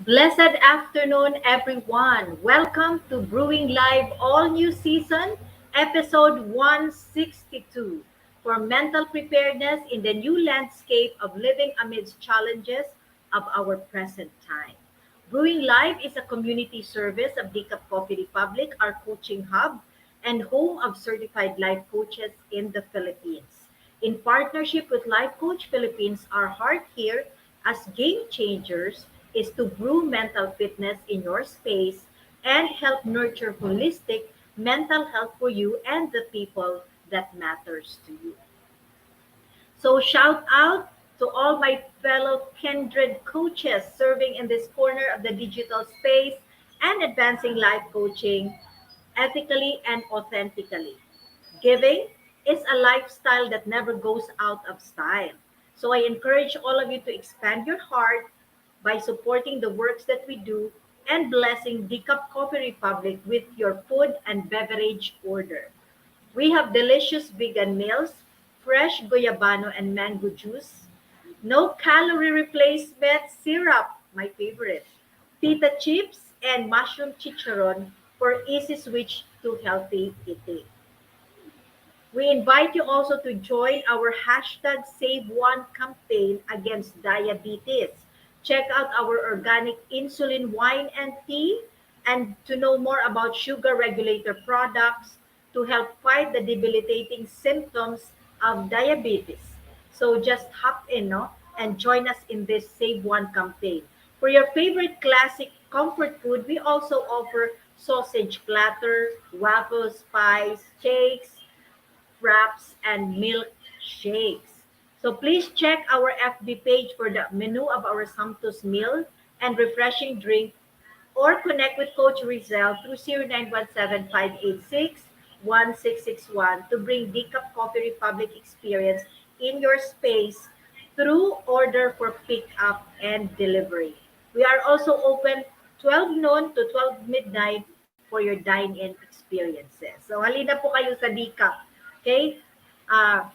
Blessed afternoon, everyone. Welcome to Brewing Live All New Season, episode 162 for mental preparedness in the new landscape of living amidst challenges of our present time. Brewing Live is a community service of Decaf Coffee Republic, our coaching hub, and home of certified life coaches in the Philippines. In partnership with Life Coach Philippines, our heart here as game changers is to brew mental fitness in your space and help nurture holistic mental health for you and the people that matters to you. So shout out to all my fellow kindred coaches serving in this corner of the digital space and advancing life coaching ethically and authentically. Giving is a lifestyle that never goes out of style. So I encourage all of you to expand your heart by supporting the works that we do and blessing Decaf Coffee Republic with your food and beverage order. We have delicious vegan meals, fresh guayabano and mango juice, no calorie replacement syrup, my favorite, pita chips, and mushroom chicharron for easy switch to healthy eating. We invite you also to join our hashtag Save One campaign against diabetes. Check out our organic insulin wine and tea and to know more about sugar regulator products to help fight the debilitating symptoms of diabetes. So just hop in no, and join us in this Save One campaign. For your favorite classic comfort food, we also offer sausage platter, waffles, pies, shakes, wraps, and milk shakes. So please check our FB page for the menu of our Santos meal and refreshing drink or connect with Coach Rezzhel through 0917-586-1661 to bring Decaf Coffee Republic experience in your space through order for pickup and delivery. We are also open 12 noon to 12 midnight for your dine-in experiences. So halina po kayo sa Decaf. Okay? Uh,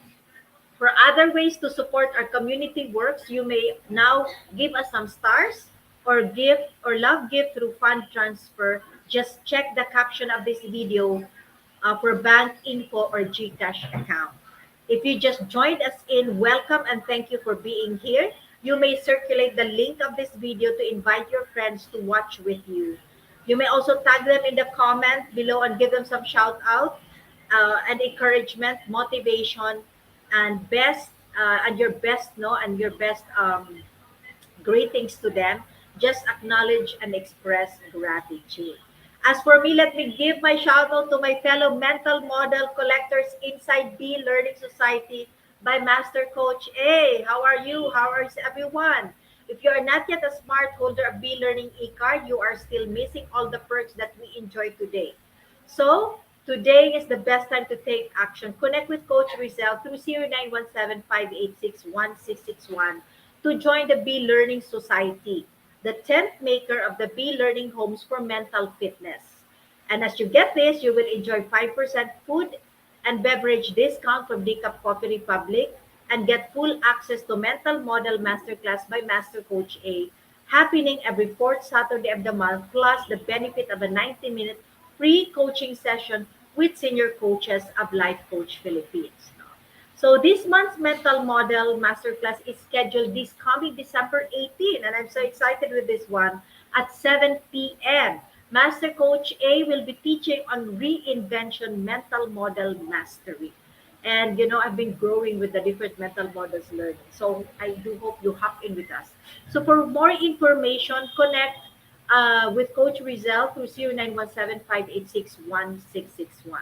for other ways to support our community works, you may now give us some stars or give or love gift through fund transfer. Just check the caption of this video for bank info or GCash account. If you just joined us in, welcome and thank you for being here. You may circulate the link of this video to invite your friends to watch with you. You may also tag them in the comment below and give them some shout out and encouragement, motivation, and your best no and your best greetings to them. Just acknowledge and express gratitude. As for me, let me give my shout out to my fellow mental model collectors inside B Learning Society by Master Coach A. How are you? How is everyone? If you are not yet a smart holder of B Learning e-card, you are still missing all the perks that we enjoy today. So, today is the best time to take action. Connect with Coach Rezzhel through 0917-586-1661 to join the Be Learning Society, the 10th maker of the Be Learning Homes for Mental Fitness. And as you get this, you will enjoy 5% food and beverage discount from Decaf Coffee Republic and get full access to Mental Model Masterclass by Master Coach A, happening every fourth Saturday of the month, plus the benefit of a 90-minute free coaching session with senior coaches of Life Coach Philippines. So this month's mental model masterclass is scheduled this coming December 18, and I'm so excited with this one at 7 p.m. Master Coach A will be teaching on reinvention mental model mastery. And I've been growing with the different mental models learning. So I do hope you hop in with us. So for more information, connect with Coach Rezzhel through 0917-586-1661.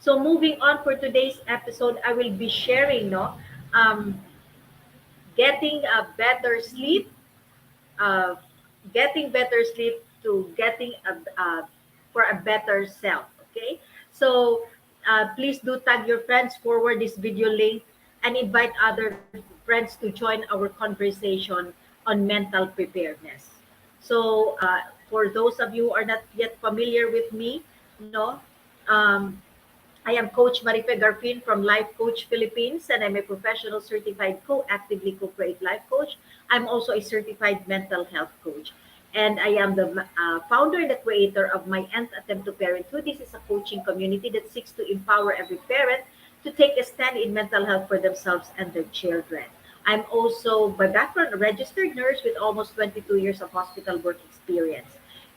So moving on for today's episode, I will be sharing um, getting a better sleep, uh, getting better sleep to getting for a better self. Okay, so please do tag your friends, forward this video link, and invite other friends to join our conversation on mental preparedness. So for those of you who are not yet familiar with me, no, um, I am Coach Marife Garfin from Life Coach Philippines, and I'm a professional certified co-actively co-create life coach. I'm also a certified mental health coach. And I am the founder and the creator of My Nth Attempt to Parenthood. This is a coaching community that seeks to empower every parent to take a stand in mental health for themselves and their children. I'm also, by background, a registered nurse with almost 22 years of hospital work experience.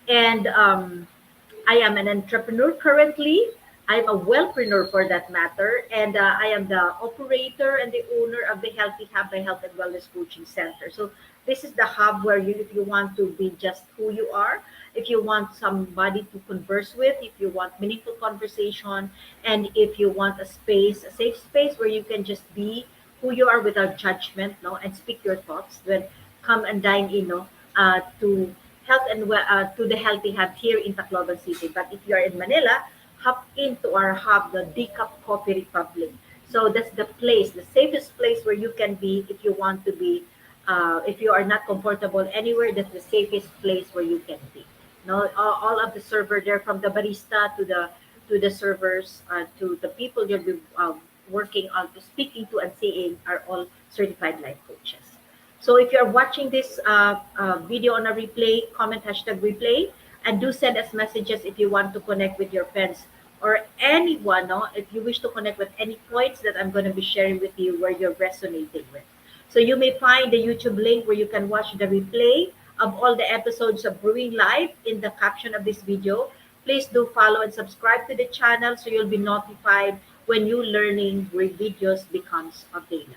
And I am an entrepreneur currently. I'm a wellpreneur for that matter, and I am the operator and the owner of the Healthy Hub by Health and Wellness Coaching Center. So this is the hub where you, if you want to be just who you are, if you want somebody to converse with, if you want meaningful conversation, and if you want a space, a safe space where you can just be who you are without judgment, no, and speak your thoughts, then come and dine in, no, to to the Healthy Hub here in Tacloban City. But if you are in Manila, hop into our hub, the Decaf Coffee Republic. So that's the place, the safest place where you can be if you want to be. If you are not comfortable anywhere, that's the safest place where you can be. No, all of the server there, from the barista to the servers, to the people you'll be working on, to speaking to and seeing, are all certified life coaches. So if you're watching this video on a replay, comment hashtag replay, and do send us messages if you want to connect with your friends or anyone. No, if you wish to connect with any points that I'm going to be sharing with you where you're resonating with. So you may find the YouTube link where you can watch the replay of all the episodes of Brewing Live in the caption of this video. Please do follow and subscribe to the channel so you'll be notified when new learning videos becomes available.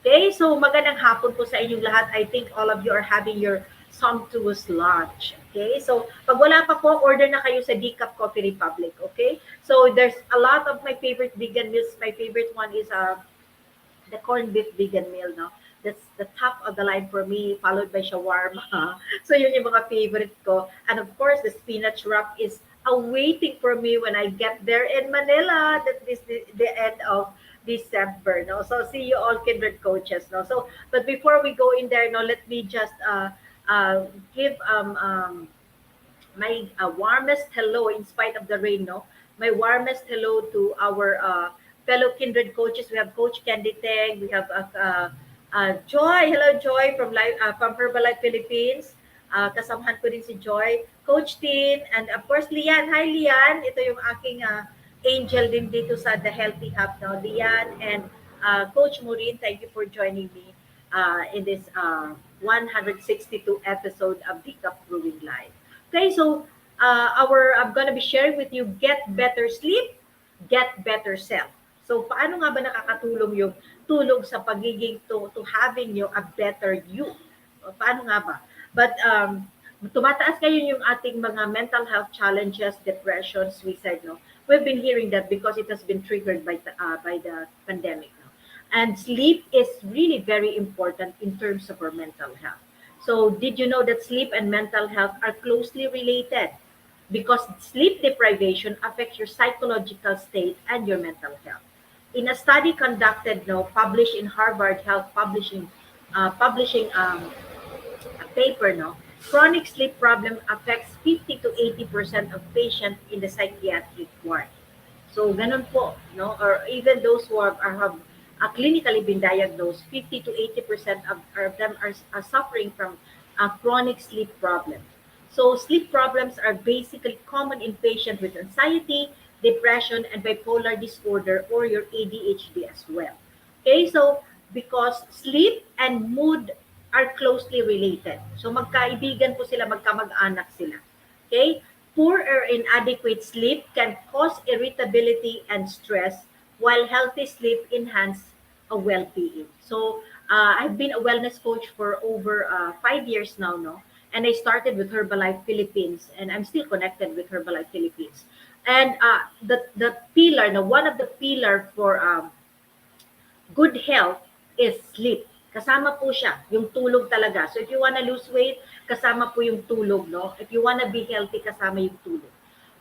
Okay, so magandang hapon po sa inyong lahat. I think all of you are having your sumptuous lunch. Okay, so pag wala pa po, order na kayo sa Decaf Coffee Republic. Okay, so there's a lot of my favorite vegan meals. My favorite one is the corned beef vegan meal, no? That's the top of the line for me, followed by shawarma. So yun yung mga favorite ko. And of course, the spinach wrap is awaiting for me when I get there in Manila. That is the end of December, no? So see you all, kindred coaches, no? So, but before we go in there, no, let me just give my warmest hello in spite of the rain, no? My warmest hello to our fellow kindred coaches. We have Coach Candy Teng, we have Joy. Hello, Joy from Herbalife Philippines. Kasamahan ko din si Joy, Coach Tin, and of course Lian. Hi Lian, ito yung aking angel din dito sa The Healthy Hub, no? Lian and Coach Maureen, thank you for joining me in this 162 episode of Decaf Brewing Live. Okay, so I'm gonna be sharing with you get better sleep, get better self. So paano nga ba nakakatulong yung tulog sa pagiging to having a better you? Paano nga ba? But tumataas kayo yung ating mga mental health challenges, depression, suicide, no? We've been hearing that because it has been triggered by the pandemic, no? And sleep is really very important in terms of our mental health. So did you know that sleep and mental health are closely related? Because sleep deprivation affects your psychological state and your mental health. In a study conducted, no, published in Harvard Health publishing a paper, no, chronic sleep problem affects 50 to 80% of patients in the psychiatric ward. So ganun po, no, or even those who have clinically been diagnosed, 50 to 80% of them are suffering from a chronic sleep problem. So sleep problems are basically common in patients with anxiety, depression, and bipolar disorder, or your ADHD as well. Okay, so because sleep and mood are closely related. So magkaibigan po sila, magkamag-anak sila. Okay? Poor or inadequate sleep can cause irritability and stress, while healthy sleep enhance a well-being. So I've been a wellness coach for over 5 years now, no? And I started with Herbalife Philippines, and I'm still connected with Herbalife Philippines. And the pillar, no, one of the pillar for good health is sleep. Kasama po siya, yung tulog talaga. So if you wanna lose weight, kasama po yung tulog, no? If you wanna be healthy, kasama yung tulog.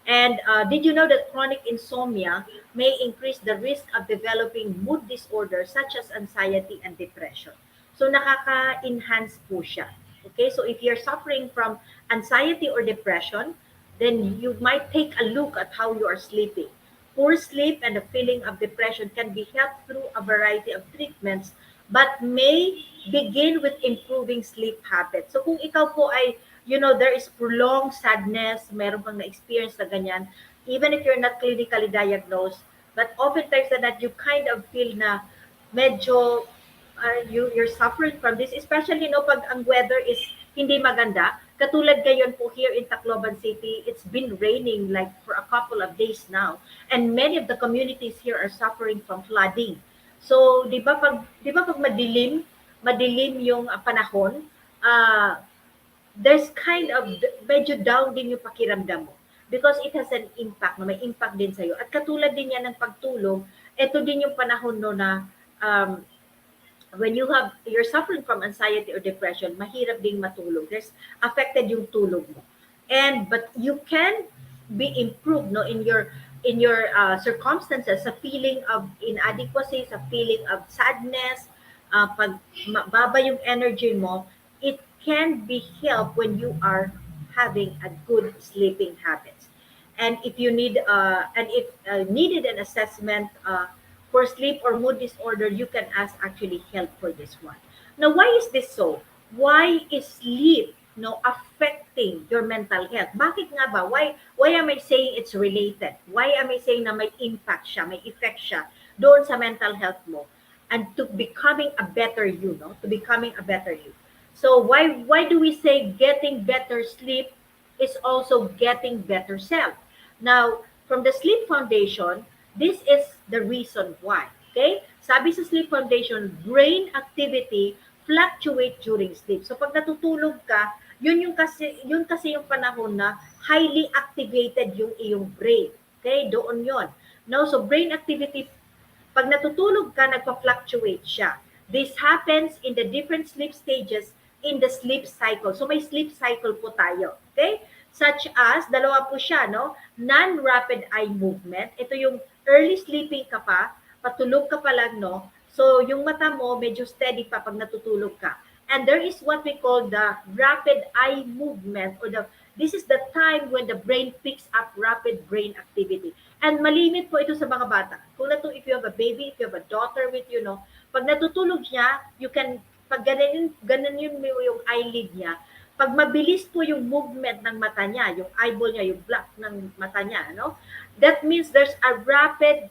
And did you know that chronic insomnia may increase the risk of developing mood disorders such as anxiety and depression? So nakaka-enhance po siya. Okay, so if you're suffering from anxiety or depression, then you might take a look at how you are sleeping. Poor sleep and the feeling of depression can be helped through a variety of treatments, but may begin with improving sleep habits. So kung ikaw po ay there is prolonged sadness, meron kang na-experience na ganyan, even if you're not clinically diagnosed, but oftentimes that you kind of feel na medyo you're suffering from this, especially pag ang weather is hindi maganda. Katulad ngayon po here in Tacloban City, it's been raining like for a couple of days now, and many of the communities here are suffering from flooding. So, 'di ba pag madilim yung panahon, there's kind of medyo down din yung pakiramdam mo because it has an impact, may impact din sa'yo. At katulad din yan ng pagtulog, ito din yung panahon na um, when you're suffering from anxiety or depression, mahirap ding matulog. There's affected yung tulog mo. But you can be improved in your circumstances, sa feeling of inadequacy, sa feeling of sadness, pag baba yung energy mo, it can be helped when you are having a good sleeping habits. And if you need and if needed an assessment for sleep or mood disorder, you can ask actually help for this one. Now, why is this so? Why is sleep affecting your mental health? Bakit nga ba? Why am I saying it's related? Why am I saying na may impact siya, may effect siya doon sa mental health mo and to becoming a better you, to becoming a better you. So why do we say getting better sleep is also getting better self? Now, from the Sleep Foundation, this is the reason why. Okay? Sabi sa Sleep Foundation, brain activity fluctuate during sleep. So pag natutulog ka, yun kasi yung panahon na highly activated yung iyong brain. Okay? Doon yon. No, so brain activity, pag natutulog ka, nagpa-fluctuate siya. This happens in the different sleep stages in the sleep cycle. So may sleep cycle po tayo. Okay? Such as, dalawa po siya, non-rapid eye movement. Ito yung early sleeping ka pa, patulog ka pa lang, So yung mata mo, medyo steady pa pag natutulog ka. And there is what we call the rapid eye movement, or this is the time when the brain picks up rapid brain activity. And malimit po ito sa mga bata. Kung if you have a baby, if you have a daughter with you, pag natutulog niya, you can, pag ganun yung eyelid niya, pag mabilis po yung movement ng mata niya, yung eyeball niya, yung black ng mata niya, that means there's a rapid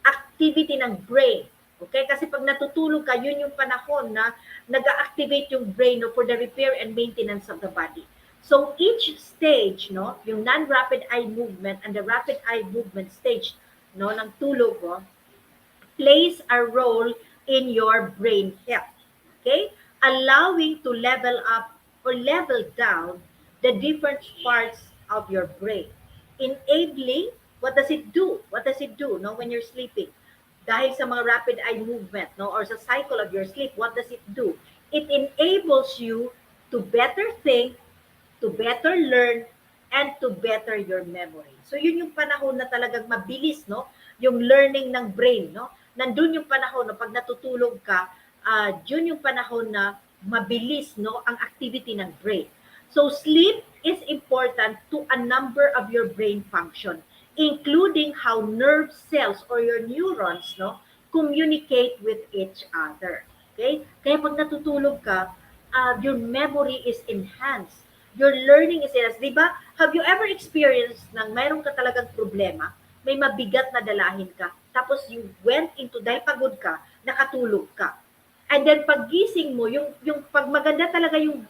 activity ng brain. Okay? Kasi pag natutulog ka, yun yung panahon na nag-activate yung brain for the repair and maintenance of the body. So each stage, yung non-rapid eye movement and the rapid eye movement stage, ng tulog mo, plays a role in your brain health. Okay? Allowing to level up or level down the different parts of your brain. Enabling, what does it do? What does it do when you're sleeping? Dahil sa mga rapid eye movement, or sa cycle of your sleep, what does it do? It enables you to better think, to better learn, and to better your memory. So yun yung panahon na talagang mabilis, yung learning ng brain, Nandun yung panahon na pag natutulog ka, yun yung panahon na mabilis, ang activity ng brain. So sleep is important to a number of your brain function, including how nerve cells or your neurons, communicate with each other. Okay? Kaya pag natutulog ka, your memory is enhanced. Your learning is enhanced. Diba? Have you ever experienced nang mayroon ka talagang problema, may mabigat na dalahin ka, tapos you went into, dahil pagod ka, nakatulog ka. And then paggising mo, yung pag maganda talaga yung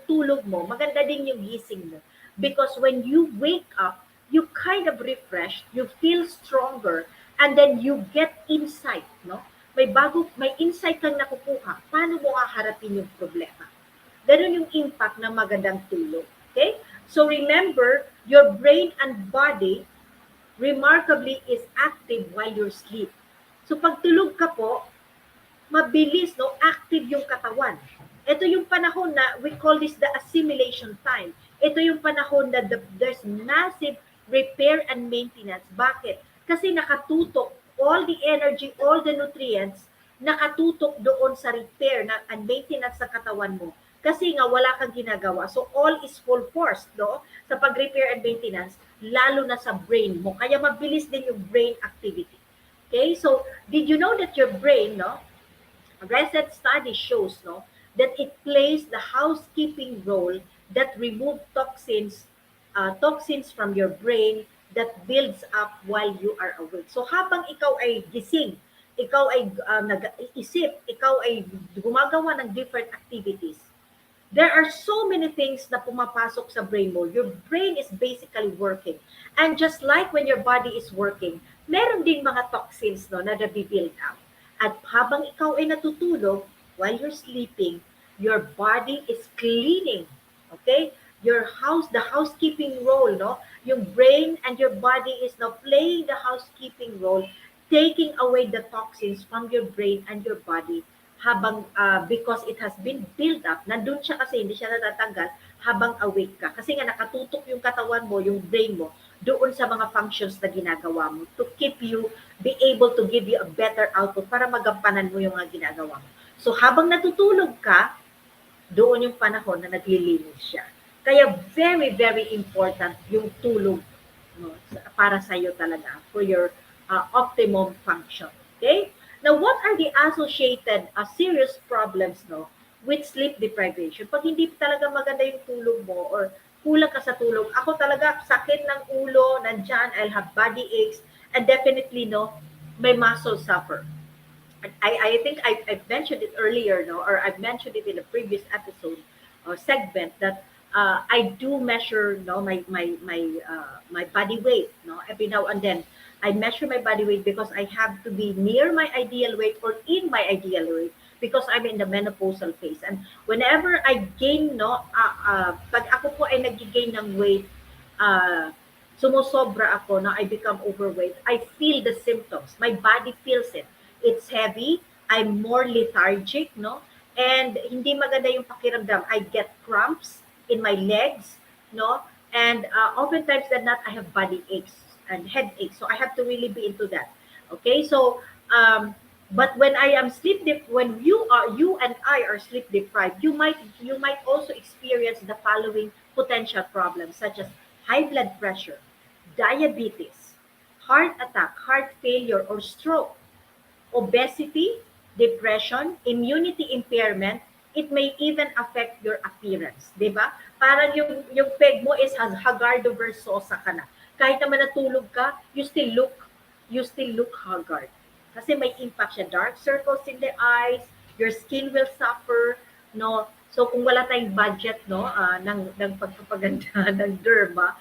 tulog mo, maganda din yung gising mo. Because when you wake up, you kind of refresh, you feel stronger, and then you get insight, May insight kang nakukuha. Paano mo haharapin yung problema? Ganun yung impact ng magandang tulog. Okay? So remember, your brain and body remarkably is active while you sleep. So pag tulog ka po, mabilis, active yung katawan. Ito yung panahon na we call this the assimilation time. Ito yung panahon na there's massive repair and maintenance. Bakit? Kasi nakatutok all the energy, all the nutrients, nakatutok doon sa repair and maintenance sa katawan mo. Kasi nga wala kang ginagawa. So all is full force, sa pag-repair and maintenance, lalo na sa brain mo. Kaya mabilis din yung brain activity. Okay? So, did you know that your brain, recent study shows that it plays the housekeeping role that remove toxins from your brain that builds up while you are awake. So habang ikaw ay gising, ikaw ay nag-iisip, ikaw ay gumagawa ng different activities, there are so many things na pumapasok sa brain mo. Your brain is basically working. And just like when your body is working, meron din mga toxins no, na nabibuild up. At habang ikaw ay natutulog, while you're sleeping, your body is cleaning. Okay? The housekeeping role, no? Yung brain and your body is now playing the housekeeping role, taking away the toxins from your brain and your body habang because it has been built up, nandun siya kasi hindi siya natatanggal habang awake ka. Kasi nga nakatutok yung katawan mo, yung brain mo, doon sa mga functions na ginagawa mo to keep you, be able to give you a better output para magampanan mo yung mga ginagawa mo. So habang natutulog ka, doon yung panahon na naglilinis siya. Kaya very, very important yung tulog no, para sa iyo talaga for your optimum function. Okay? Now, what are the associated serious problems no, with sleep deprivation? Pag hindi talaga maganda yung tulog mo or kulang ka sa tulog, ako talaga sakit ng ulo, nandyan, I'll have body aches, and definitely, no, my muscles suffer. I think I've mentioned it earlier, no, or I've mentioned it in a previous episode or segment that I do measure, no, my body weight, no, every now and then. I measure my body weight because I have to be near my ideal weight or in my ideal weight because I'm in the menopausal phase. And whenever I gain, no, pag ako po ay nag-gain ng weight, sumusobra ako, no, I become overweight, I feel the symptoms. My body feels it. It's heavy. I'm more lethargic, no? And hindi maganda yung pakiramdam. I get cramps in my legs, no? And oftentimes that not, I have body aches and headache. So I have to really be into that. Okay, so but when I am when you and I are sleep deprived, you might also experience the following potential problems such as high blood pressure, diabetes, heart attack, heart failure or stroke, obesity, depression, immunity impairment. It may even affect your appearance, di ba? Parang yung peg mo is Hagardo Versosa ka na. Kahit naman natulog ka, you still look haggard. Kasi may impact siya. Dark circles in the eyes, your skin will suffer, no? So kung wala tayong budget, no, ng pagpapaganda ng derma,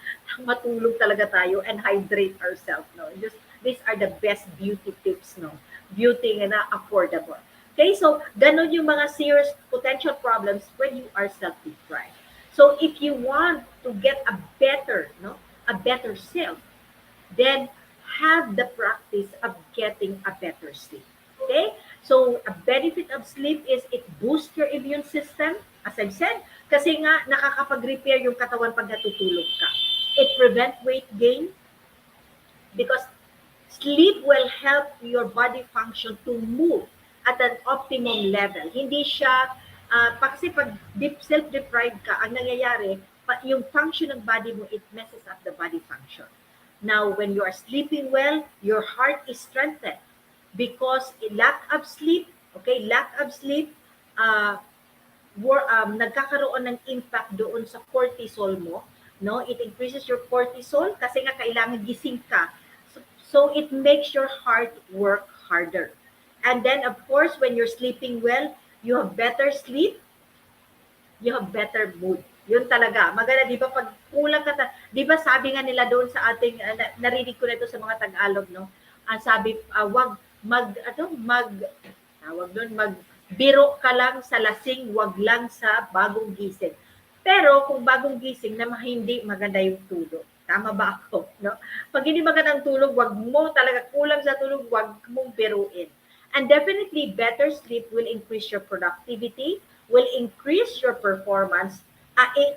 matulog talaga tayo and hydrate ourselves, no? These are the best beauty tips, no? Beauty na affordable. Okay, so ganun yung mga serious potential problems when you are self-deprived. So if you want to get a better self, then have the practice of getting a better sleep. Okay? So a benefit of sleep is it boosts your immune system, as I've said, kasi nga nakakapag-repair yung katawan pag natutulog ka. It prevents weight gain because sleep will help your body function to move at an optimum level. Hindi siya, kasi pag self-deprived ka, ang nangyayari, yung function ng body mo, it messes up the body function. Now, when you are sleeping well, your heart is strengthened because lack of sleep, nagkakaroon ng impact doon sa cortisol mo, no? It increases your cortisol kasi nga kailangan gising ka. So it makes your heart work harder. And then, of course, when you're sleeping well, you have better sleep, you have better mood. Yun talaga. Maganda, di ba, pag kulang ka, di ba sabi nga nila doon sa ating, narinig ko na ito sa mga Tagalog, no? Sabi, magbiro ka lang sa lasing, wag lang sa bagong gising. Pero kung bagong gising na hindi maganda yung tulog. Tama ba ako? No? Pag hindi magandang tulog, wag mo talaga kulang sa tulog, wag mong biruin. And definitely, better sleep will increase your productivity, will increase your performance,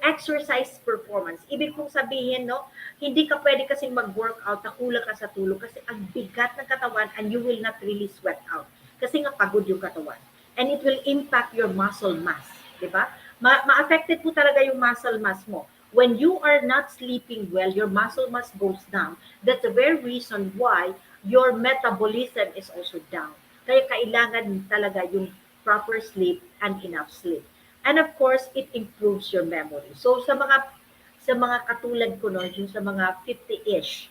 exercise performance. Ibig kong sabihin, no, hindi ka pwede kasing mag-workout na kulang ka sa tulog kasi ang bigat ng katawan and you will not really sweat out. Kasi nga pagod yung katawan. And it will impact your muscle mass. Diba? Ma-affected po talaga yung muscle mass mo. When you are not sleeping well, your muscle mass goes down. That's the very reason why your metabolism is also down. Kaya kailangan talaga yung proper sleep and enough sleep. And of course, it improves your memory. So sa mga katulad ko no, yung sa mga 50-ish,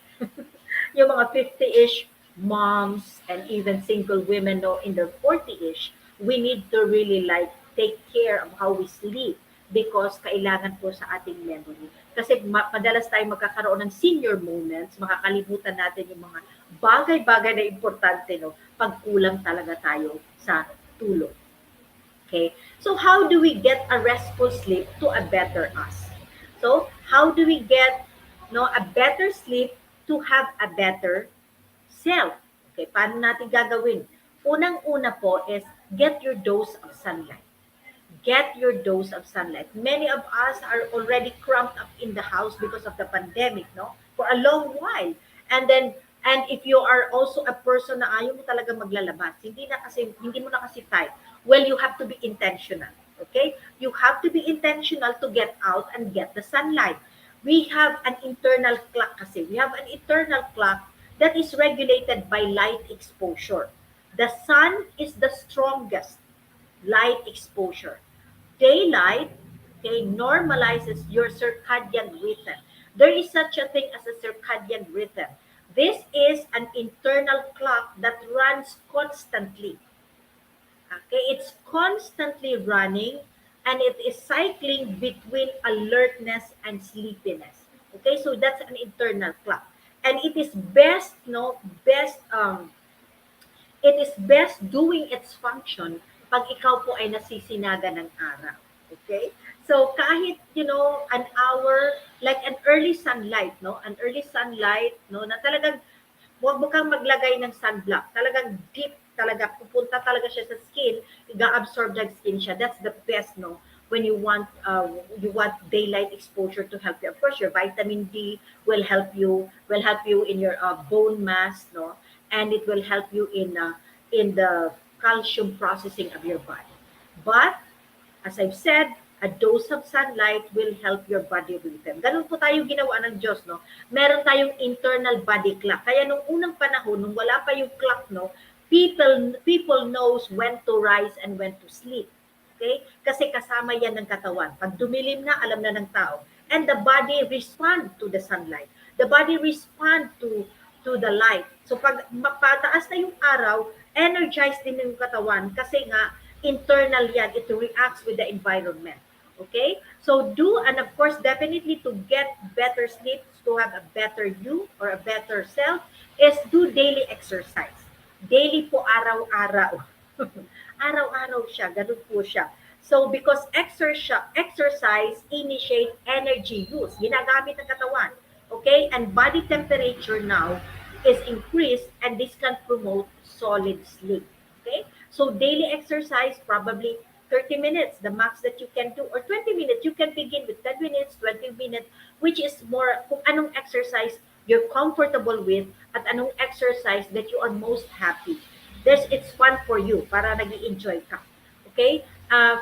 yung mga 50-ish moms and even single women no, in their 40-ish, we need to really like take care of how we sleep because kailangan po sa ating memory. Kasi madalas tayo magkakaroon ng senior moments, makakalimutan natin yung mga bagay-bagay na importante no, pag kulang talaga tayo sa tulog. Okay, so how do we get a restful sleep to a better us? So how do we get no a better sleep to have a better self? Okay, paano natin gagawin? Unang-una po is get your dose of sunlight. Get your dose of sunlight. Many of us are already cramped up in the house because of the pandemic, no? For a long while. And then, and if you are also a person na ayaw mo talaga maglalabas, hindi mo na kasi type, well, you have to be intentional. Okay? You have to be intentional to get out and get the sunlight. We have an internal clock kasi. We have an internal clock that is regulated by light exposure. The sun is the strongest light exposure. Daylight, okay, normalizes your circadian rhythm. There is such a thing as a circadian rhythm. This is an internal clock that runs constantly. Okay, it's constantly running and it is cycling between alertness and sleepiness. Okay, so that's an internal clock. And it is best, no, it is best doing its function pag ikaw po ay nasisinaga ng araw. Okay? So kahit, an hour, like an early sunlight, no? An early sunlight, no? Na talagang, huwag mo kang maglagay ng sunblock. Talagang deep talaga, pupunta talaga siya sa skin, i-absorb ng skin siya. That's the best, no? When you want daylight exposure to help you. Of course, your vitamin D will help you in your bone mass, no? And it will help you in the calcium processing of your body. But as I've said, a dose of sunlight will help your body rhythm. Ganun po tayo ginawa ng Diyos, no? Meron tayong internal body clock. Kaya nung unang panahon, nung wala pa yung clock, no, people knows when to rise and when to sleep. Okay? Kasi kasama yan ng katawan. Pag dumilim na, alam na ng tao. And the body respond to the sunlight. The body respond to the light. So pag mapataas na yung araw, energized din yung katawan kasi nga internal yan, it reacts with the environment. Okay? So and of course, definitely to get better sleep, to have a better you or a better self, is do daily exercise. Daily po, araw-araw. Araw-araw siya, ganun po siya. So because exercise initiate energy use, ginagamit ng katawan. Okay? And body temperature now is increased and this can promote solid sleep. Okay? So daily exercise, probably 30 minutes, the max that you can do, or 20 minutes. You can begin with 10 minutes, 20 minutes, which is more kung anong exercise you're comfortable with at anong exercise that you are most happy. It's fun for you, para nag-i-enjoy ka. Okay?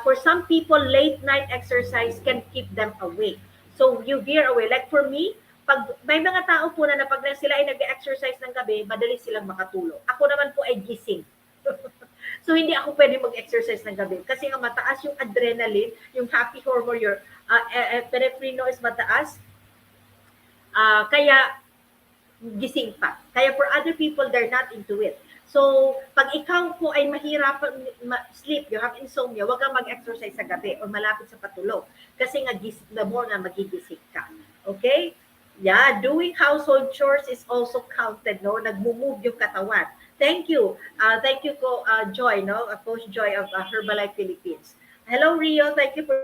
For some people, late night exercise can keep them awake. So you veer away. Like for me, pag may mga tao po na pag sila ay nag-exercise ng gabi, madali silang makatulog. Ako naman po ay gising. So hindi ako pwede mag-exercise ng gabi kasi nga mataas yung adrenaline, yung happy hormone, your peripheral is mataas. Kaya gising pa. Kaya for other people, they're not into it. So, pag ikaw po ay mahirapan sleep, you have insomnia, wag kang mag-exercise sa gabi o malapit sa patulog. Kasi nga, the more na magigising ka. Okay? Yeah, doing household chores is also counted, no? Nagmo-move yung katawan. Thank you. Thank you, Joy, no? Coach Joy of Herbalife Philippines. Hello, Rio. Thank you for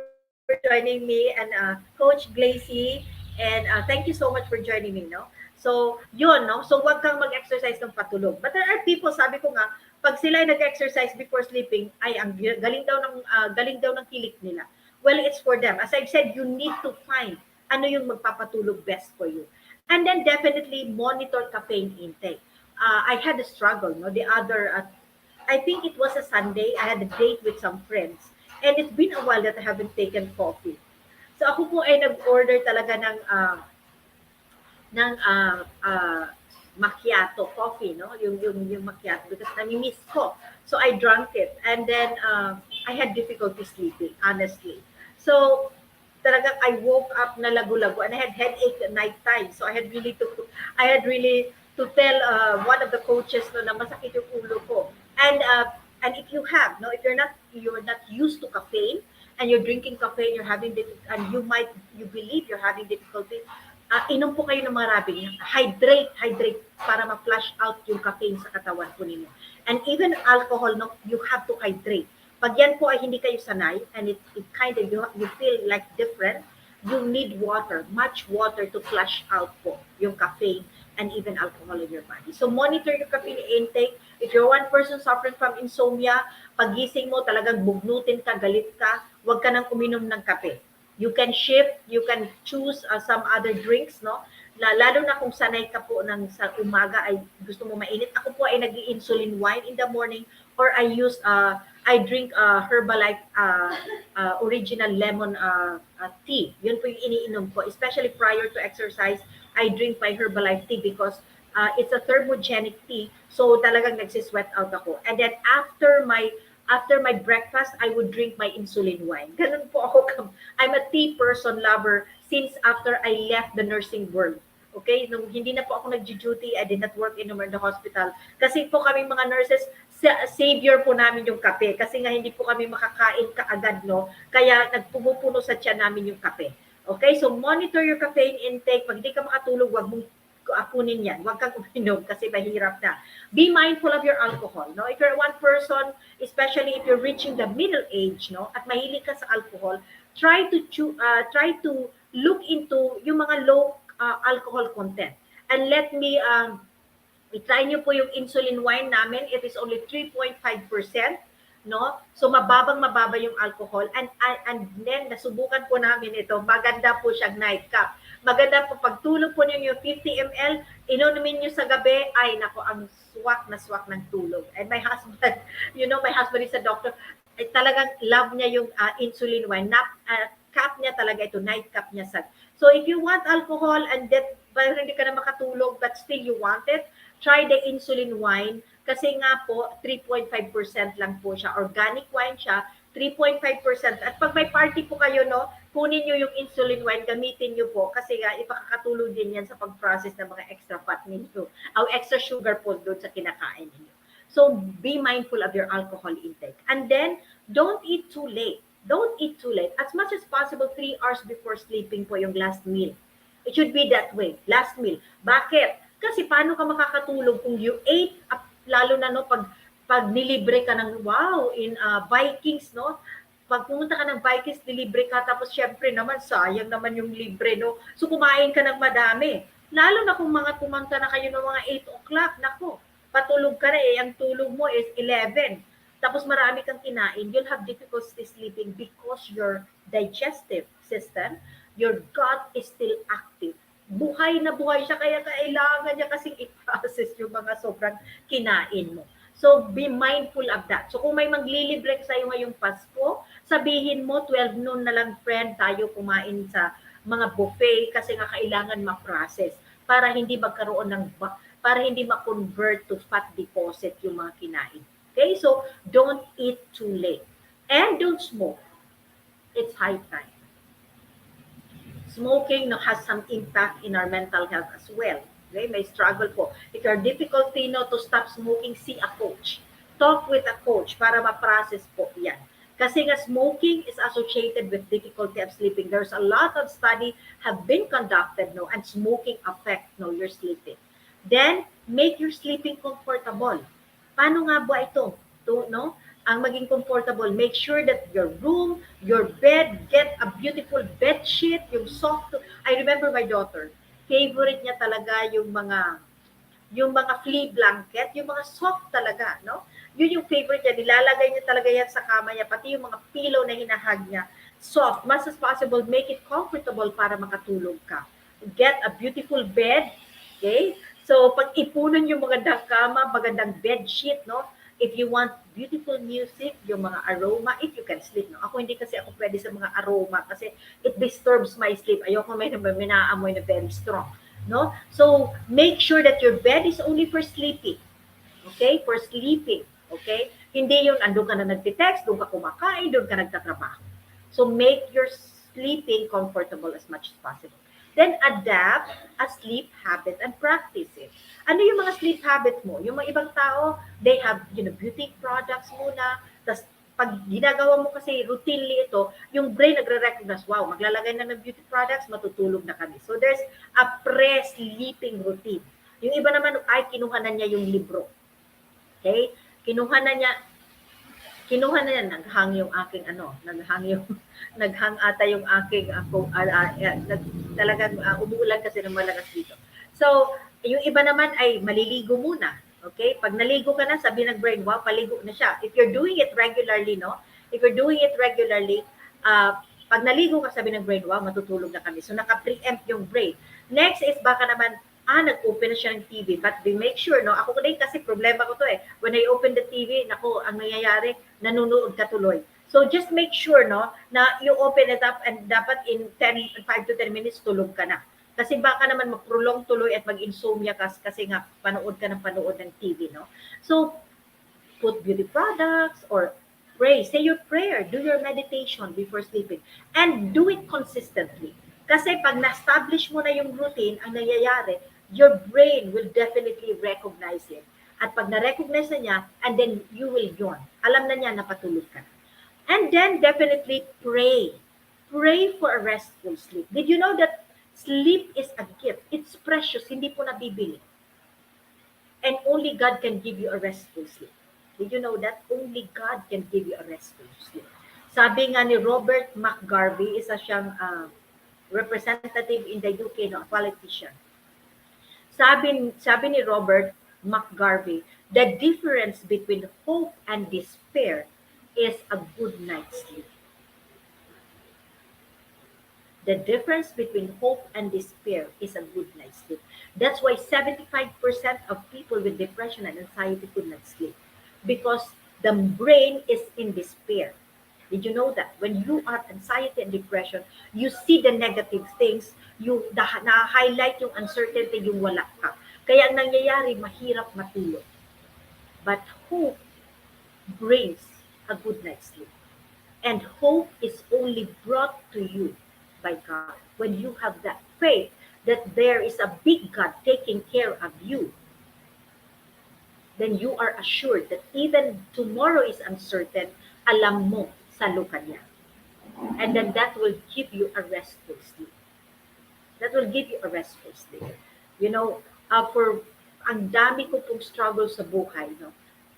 joining me. And Coach Glacy. And thank you so much for joining me, no? So, yun, no? So, wag kang mag-exercise ng patulog. But there are people, sabi ko nga, pag sila ay nag-exercise before sleeping, ay, ang galing daw ng kilik nila. Well, it's for them. As I've said, you need to find ano yung magpapatulog best for you. And then definitely monitor caffeine intake. I had a struggle, no? I think it was a Sunday, I had a date with some friends. And it's been a while that I haven't taken coffee. So ako po ay nag-order talaga ng macchiato coffee, no? Yung macchiato because nami-miss ko. So I drank it and then I had difficulty sleeping, honestly. So, talagang I woke up na lagu-lagu and I had headache at night time. So I had really to tell one of the coaches no, na masakit yung ulo ko. And if you have, no, if you're not used to caffeine and you're drinking caffeine, and you believe you're having difficulty, inom po kayo ng maraming. Hydrate para ma-flush out yung caffeine sa katawan po ninyo. And even alcohol, no, you have to hydrate. Pag yan po ay hindi kayo sanay and it kind of you feel like different, you need water, much water to flush out po yung caffeine and even alcohol in your body. So monitor your caffeine intake. If you're one person suffering from insomnia, pagising mo talagang bugnutin ka, galit ka, huwag ka nang uminom ng kape. You can shift, you can choose some other drinks, no? Lalo na kung sanay ka po sa umaga ay gusto mo mainit. Ako po ay nag-insulin wine in the morning or I drink Herbalife original lemon tea. Yun po yung iniinom ko. Especially prior to exercise, I drink my Herbalife tea because it's a thermogenic tea. So talagang nagsisweat out ako. And then after my breakfast, I would drink my insulin wine. Ganun po ako. I'm a tea person lover since after I left the nursing world. Okay? Nung hindi na po ako nag-duty, I did not work in the hospital. Kasi po kami mga nurses, savior po namin yung kape. Kasi nga hindi po kami makakain kaagad, no? Kaya nagpumupuno sa tiyan namin yung kape. Okay? So monitor your caffeine intake. Pag hindi ka makatulog, wag mong kunin yan. Huwag kang uminom kasi mahirap na. Be mindful of your alcohol. No? If you're one person, especially if you're reaching the middle age, no, at mahilig ka sa alcohol, try to look into yung mga low alcohol content. And let me i-try nyo po yung insulin wine namin. It is only 3.5%. No? So mababa yung alcohol and then nasubukan po namin ito. Maganda po siyang nightcap. Maganda po pagtulog po niyo yung 50 ml, inumin niyo sa gabi, ay nako ang swak ng tulog. And my husband, my husband is a doctor. Talagang love niya yung insulin wine. Cap niya talaga ito, nightcap niya sa. So if you want alcohol and that parang hindi ka na makatulog but still you want it, try the insulin wine kasi nga po 3.5% lang po siya. Organic wine siya, 3.5%. At pag may party po kayo, no, kunin nyo yung insulin wine, gamitin nyo po kasi nga ipakakatulong din yan sa pag-process ng mga extra fat ninyo o extra sugar po doon sa kinakain ninyo. So be mindful of your alcohol intake. And then, don't eat too late. Don't eat too late. As much as possible, 3 hours before sleeping po yung last meal. It should be that way. Last meal. Bakit? Kasi paano ka makakatulog kung you ate, lalo na no, pag nilibre ka ng, in Vikings, no? Pag pumunta ka ng Vikings, nilibre ka, tapos syempre naman, sayang naman yung libre, no? So kumain ka ng madami. Lalo na kung pumunta na kayo ng mga 8 o'clock, nako, patulog ka na ang tulog mo is 11. Tapos marami kang kinain, you'll have difficulty sleeping because your digestive system, your gut is still active. Buhay na buhay siya, kaya kailangan niya kasing i-process yung mga sobrang kinain mo. So, be mindful of that. So, kung may maglilibre sa'yo ngayong Pasko, sabihin mo, 12 noon na lang, friend, tayo kumain sa mga buffet kasi nga kailangan ma-process para hindi para hindi ma-convert to fat deposit yung mga kinain. Okay, so don't eat too late. And don't smoke. It's high time. Smoking has some impact in our mental health as well. Okay, may struggle po. If you're difficulty to stop smoking, see a coach. Talk with a coach para ma-process po yan. Kasi nga smoking is associated with difficulty of sleeping. There's a lot of study have been conducted, and smoking affect your sleeping. Then, make your sleeping comfortable. Paano nga ba ito? Ang maging comfortable, make sure that your room, your bed, get a beautiful bed sheet, yung soft. I remember my daughter, favorite niya talaga yung mga flea blanket, yung mga soft talaga, no? Yun yung favorite niya, nilalagay niya talaga yan sa kama niya, pati yung mga pillow na hinahag niya, soft, much as possible, make it comfortable para makatulog ka. Get a beautiful bed, okay? So, pag ipunan yung magandang kama, magandang bed sheet, no? If you want beautiful music, yung mga aroma, if you can sleep, no? Ako hindi kasi ako pwede sa mga aroma kasi it disturbs my sleep. Ayoko may naamoy na very strong, no? So, make sure that your bed is only for sleeping. Okay? For sleeping. Okay? Hindi yun, andun ka na nagtitext, doon ka kumakain, doon ka nagtatrabaho. So make your sleeping comfortable as much as possible. Then adapt a sleep habit and practice it. Ano yung mga sleep habits mo? Yung mga ibang tao, they have, beauty products muna, tas pag ginagawa mo kasi routinely ito, yung brain nagre-recognize, wow, maglalagay na ng beauty products, matutulog na kami. So there's a pre-sleeping routine. Yung iba naman ay kinuha na niya yung libro. Okay? Kinuha na niya, naghang yung aking naghang ata yung aking talagang umuulan kasi ng malakas dito. So, yung iba naman ay maliligo muna. Okay? Pag naligo ka na, sabi ng brain, wow, paligo na siya. If you're doing it regularly, pag naligo ka, sabi ng brain, wow, matutulog na kami. So, naka-preempt yung brain. Next is baka naman, nag-open na siya ng TV. But we make sure, no? Ako din kasi problema ko to eh. When I open the TV, naku, ang nangyayari, nanonood ka tuloy. So just make sure, no, na you open it up and dapat in 5 to 10 minutes tulog ka na. Kasi baka naman mag-prolong tuloy at mag-insomnia ka kasi nga panood ka ng TV, no? So put beauty products or pray, say your prayer, do your meditation before sleeping, and do it consistently. Kasi pag na-establish mo na yung routine, ang nangyayari, your brain will definitely recognize it. At pag na-recognize na niya, and then you will yawn. Alam na niya na patulog ka. And then definitely pray. Pray for a restful sleep. Did you know that sleep is a gift? It's precious, hindi po nabibili. And only God can give you a restful sleep. Did you know that? Only God can give you a restful sleep. Sabi nga ni Robert McGarvey, isa siyang representative in the UK, no, a politician. Sabi ni Robert McGarvey, the difference between hope and despair is a good night's sleep. The difference between hope and despair is a good night's sleep. That's why 75% of people with depression and anxiety could not sleep, because the brain is in despair. Did you know that? When you are anxiety and depression, you see the negative things, na-highlight yung uncertainty, yung wala ka. Kaya ang nangyayari, mahirap matulog. But hope brings a good night's sleep. And hope is only brought to you by God. When you have that faith that there is a big God taking care of you, then you are assured that even tomorrow is uncertain, alam mo, salo ka niya. And then that will give you a restful sleep. That will give you a restful sleep. You know, for ang dami ko pong struggle sa buhay, no?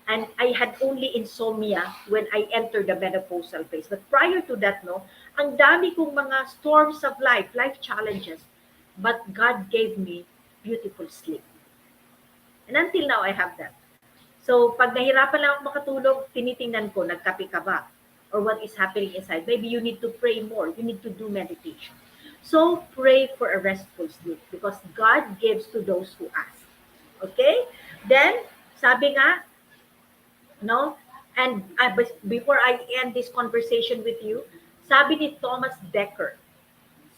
And I had only insomnia when I entered the menopausal phase. But prior to that, no, ang dami kong mga storms of life challenges. But God gave me beautiful sleep. And until now, I have that. So, pag nahirapan lang ako makatulog, tinitingnan ko, nagkape ka ba? Or what is happening inside. Maybe you need to pray more. You need to do meditation. So, pray for a restful sleep because God gives to those who ask. Okay? Then, sabi nga, no? And before I end this conversation with you, sabi ni Thomas Dekker,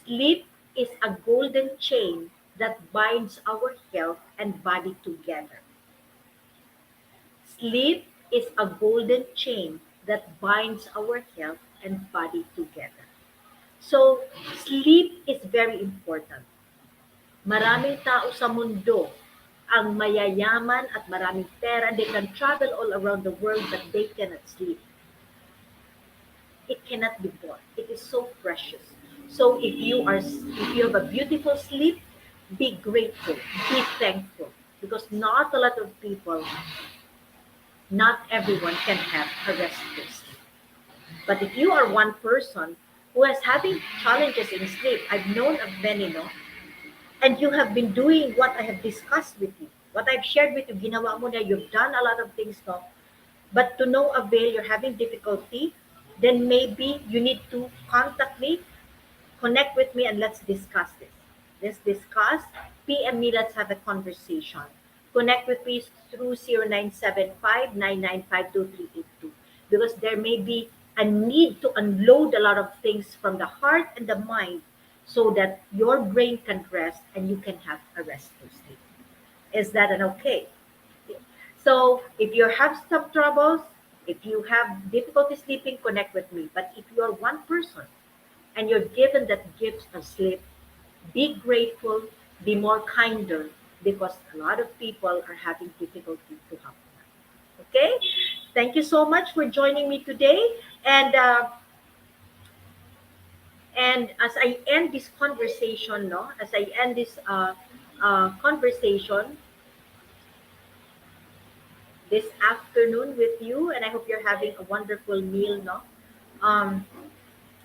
sleep is a golden chain that binds our health and body together. Sleep is a golden chain that binds our health and body together. So, sleep is very important. Maraming tao sa mundo ang mayayaman at maraming pera. They can travel all around the world but they cannot sleep. It cannot be bought. It is so precious. So if you have a beautiful sleep, be grateful, be thankful, because not a lot of people, not everyone can have a restful sleep. But if you are one person who is having challenges in sleep, I've known of many, no? And you have been doing what I have discussed with you, what I've shared with you, ginawa mo na, you've done a lot of things, no? But to no avail, you're having difficulty, then maybe you need to contact me, connect with me, and let's discuss this. Let's discuss, PM me, let's have a conversation. Connect with me through 0975-995-2382 because there may be a need to unload a lot of things from the heart and the mind so that your brain can rest and you can have a restful sleep. Is that an okay? So if you have some troubles, If you have difficulty sleeping, connect with me. But if you're one person and you're given that gift of sleep, be grateful, be more kinder, because a lot of people are having difficulty to have that. Okay? Thank you so much for joining me today. And as I end this conversation, no, as I end this conversation this afternoon with you, and I hope you're having a wonderful meal, no. Um,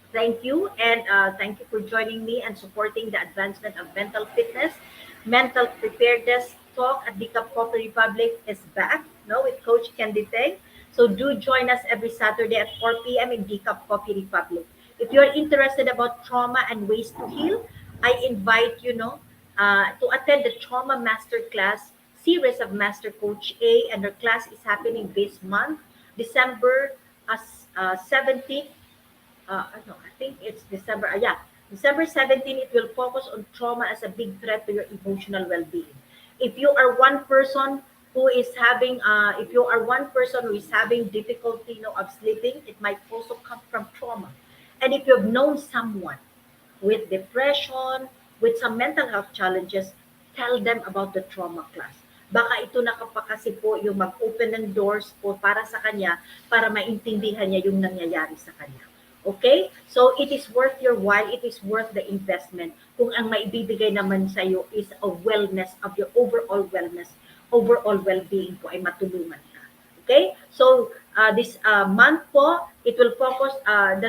Thank you, and thank you for joining me and supporting the advancement of mental fitness. Mental preparedness talk at the Coffee Republic is back, no, with Coach Candide. So do join us every Saturday at 4 p.m. in the Coffee Republic. If you're interested about trauma and ways to heal, I invite you, no, to attend the Trauma Masterclass series of Master Coach A, and her class is happening this month, December 17th. No, I think it's December. Yeah, December 17, it will focus on trauma as a big threat to your emotional well-being. If you are one person if you are one person who is having difficulty, of sleeping, it might also come from trauma. And if you've known someone with depression, with some mental health challenges, tell them about the trauma class. Baka ito na kasi po yung mag-open ng doors po para sa kanya, para maintindihan niya yung nangyayari sa kanya. Okay? So, it is worth your while. It is worth the investment kung ang maibibigay naman sa iyo is a wellness of your overall well-being po ay matulungan ka. Okay? So, this month po, it will focus on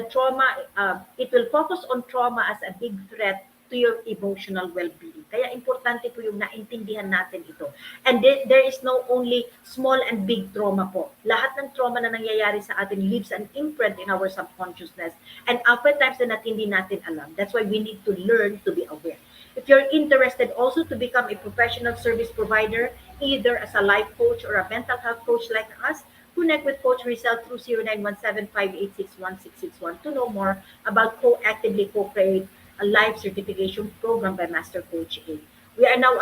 trauma as a big threat to your emotional well-being. Kaya importante po yung naintindihan natin ito. And there is no only small and big trauma po. Lahat ng trauma na nangyayari sa atin leaves an imprint in our subconsciousness. And oftentimes na hindi natin alam. That's why we need to learn to be aware. If you're interested also to become a professional service provider, either as a life coach or a mental health coach like us, connect with Coach Rezzhel through 0917-586-1661 to know more about Actively Co-Create, a life certification program by Master Coach A. We are now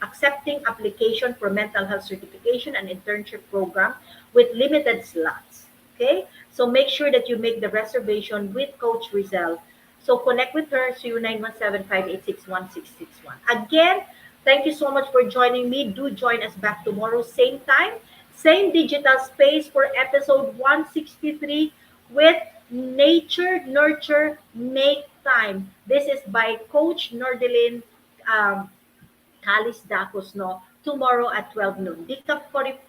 accepting application for mental health certification and internship program with limited slots. Okay? So make sure that you make the reservation with Coach Rezzhel. So connect with her, 0917-586-1661. Again, thank you so much for joining me. Do join us back tomorrow, same time, same digital space for episode 163 with Nature, Nurture, Make Time. This is by Coach Nordelin Kalis Dacos, no, tomorrow at 12 noon. The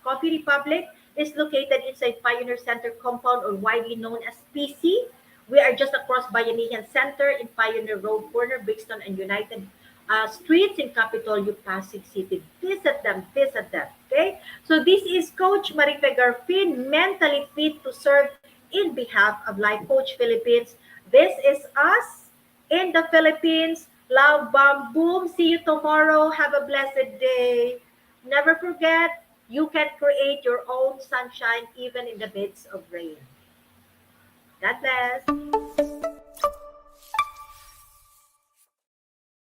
Coffee Republic is located inside Pioneer Center compound, or widely known as PC. We are just across Bayanihan Center in Pioneer Road corner, Brixton and United streets in Capitol, Pasig City. Visit them. Okay? So this is Coach Marife Garfin, mentally fit to serve in behalf of Life Coach Philippines. This is us in the Philippines. Love, bomb, boom. See you tomorrow. Have a blessed day. Never forget, you can create your own sunshine even in the midst of rain. God bless.